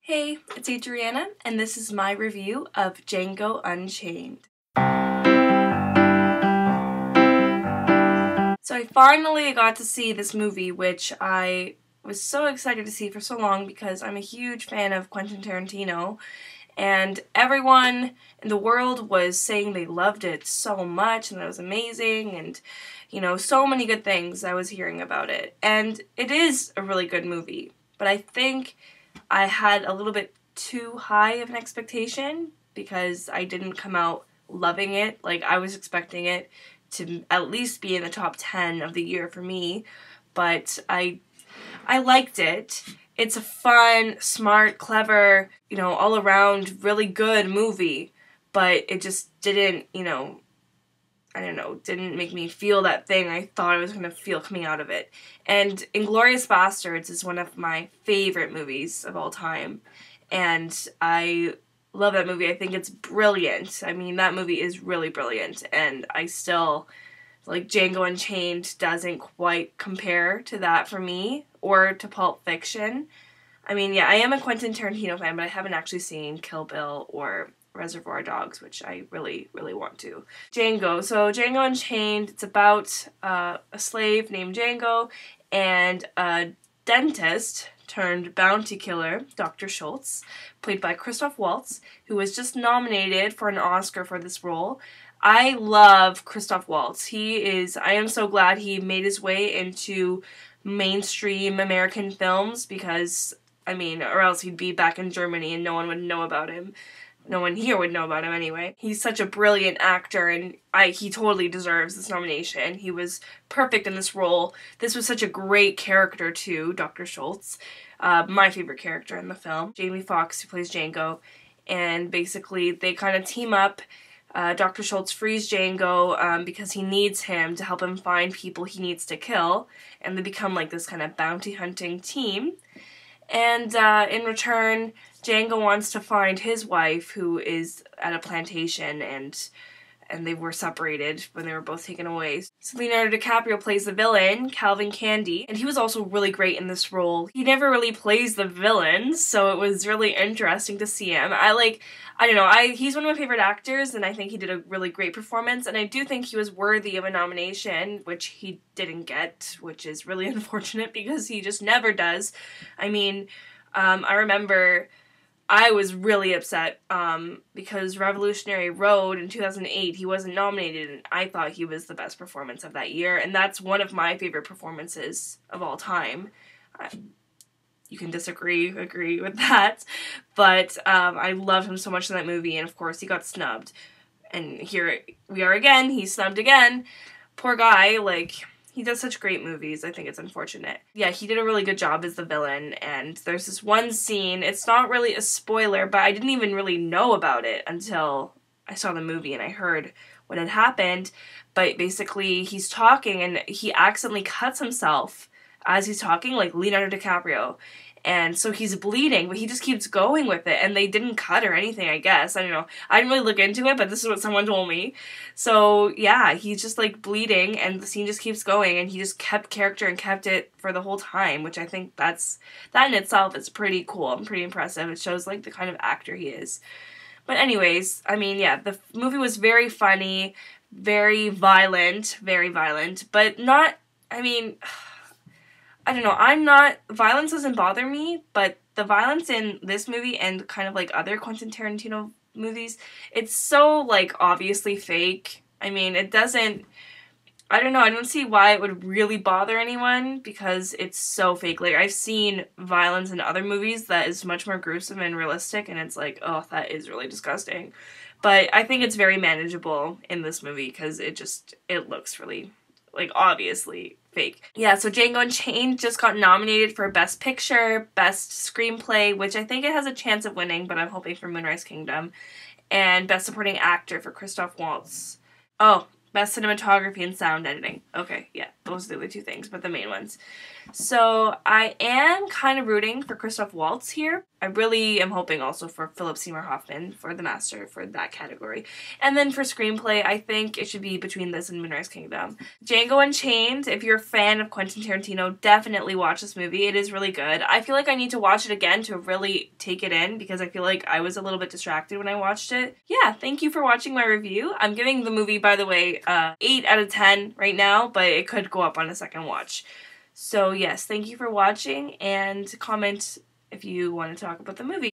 Hey, it's Adriana, and this is my review of Django Unchained. So I finally got to see this movie, which I was so excited to see for so long because I'm a huge fan of Quentin Tarantino, and everyone in the world was saying they loved it so much and that it was amazing, and so many good things I was hearing about it. And it is a really good movie, but I think I had a little bit too high of an expectation because I didn't come out loving it. Like, I was expecting it to at least be in the top 10 of the year for me, but I liked it. It's a fun, smart, clever, all around really good movie, but it just didn't, didn't make me feel that thing I thought I was going to feel coming out of it. And Inglourious Basterds is one of my favorite movies of all time, and I love that movie. I think it's brilliant. I mean, that movie is really brilliant, and I still, Django Unchained doesn't quite compare to that for me, or to Pulp Fiction. I mean, yeah, I am a Quentin Tarantino fan, but I haven't actually seen Kill Bill or Reservoir Dogs, which I really, really want to. Django. So Django Unchained, it's about a slave named Django and a dentist turned bounty killer, Dr. Schultz, played by Christoph Waltz, who was just nominated for an Oscar for this role. I love Christoph Waltz. I am so glad he made his way into mainstream American films because, or else he'd be back in Germany and no one would know about him. No one here would know about him anyway. He's such a brilliant actor, and he totally deserves this nomination. He was perfect in this role. This was such a great character too, Dr. Schultz. My favorite character in the film. Jamie Foxx, who plays Django, and basically they kind of team up. Dr. Schultz frees Django because he needs him to help him find people he needs to kill, and they become like this kind of bounty hunting team. And in return, Django wants to find his wife, who is at a plantation, and they were separated when they were both taken away. So Leonardo DiCaprio plays the villain, Calvin Candy, and he was also really great in this role. He never really plays the villain, so it was really interesting to see him. He's one of my favorite actors, and I think he did a really great performance, and I do think he was worthy of a nomination, which he didn't get, which is really unfortunate because he just never does. I remember I was really upset because Revolutionary Road in 2008, he wasn't nominated, and I thought he was the best performance of that year, and that's one of my favorite performances of all time. You can disagree, agree with that, but I loved him so much in that movie, and of course he got snubbed. And here we are again, he's snubbed again. Poor guy, he does such great movies. I think it's unfortunate. Yeah, he did a really good job as the villain, and there's this one scene, it's not really a spoiler, but I didn't even really know about it until I saw the movie and I heard what had happened. But basically, he's talking and he accidentally cuts himself as he's talking, like Leonardo DiCaprio. And so he's bleeding, but he just keeps going with it, and they didn't cut or anything, I guess. I don't know. I didn't really look into it, but this is what someone told me. So, yeah, he's just, bleeding, and the scene just keeps going, and he just kept character and kept it for the whole time, which I think that in itself is pretty cool and pretty impressive. It shows, the kind of actor he is. But anyways, the movie was very funny, very violent, but not, I don't know, violence doesn't bother me, but the violence in this movie and kind of other Quentin Tarantino movies, it's so obviously fake. I don't see why it would really bother anyone because it's so fake. I've seen violence in other movies that is much more gruesome and realistic, and it's oh, that is really disgusting. But I think it's very manageable in this movie because it looks really, obviously fake. Yeah, so Django Unchained just got nominated for Best Picture, Best Screenplay, which I think it has a chance of winning, but I'm hoping for Moonrise Kingdom, and Best Supporting Actor for Christoph Waltz. Oh, Best Cinematography and Sound Editing. Okay, yeah, those are the other two things, but the main ones. So I am kind of rooting for Christoph Waltz here, I really am hoping also for Philip Seymour Hoffman for the master for that category. And then for screenplay, I think it should be between this and Moonrise Kingdom. Django Unchained, if you're a fan of Quentin Tarantino, definitely watch this movie. It is really good. I feel like I need to watch it again to really take it in because I feel like I was a little bit distracted when I watched it. Yeah, thank you for watching my review. I'm giving the movie, by the way, 8 out of 10 right now, but it could go up on a second watch. So yes, thank you for watching, and comment if you want to talk about the movie.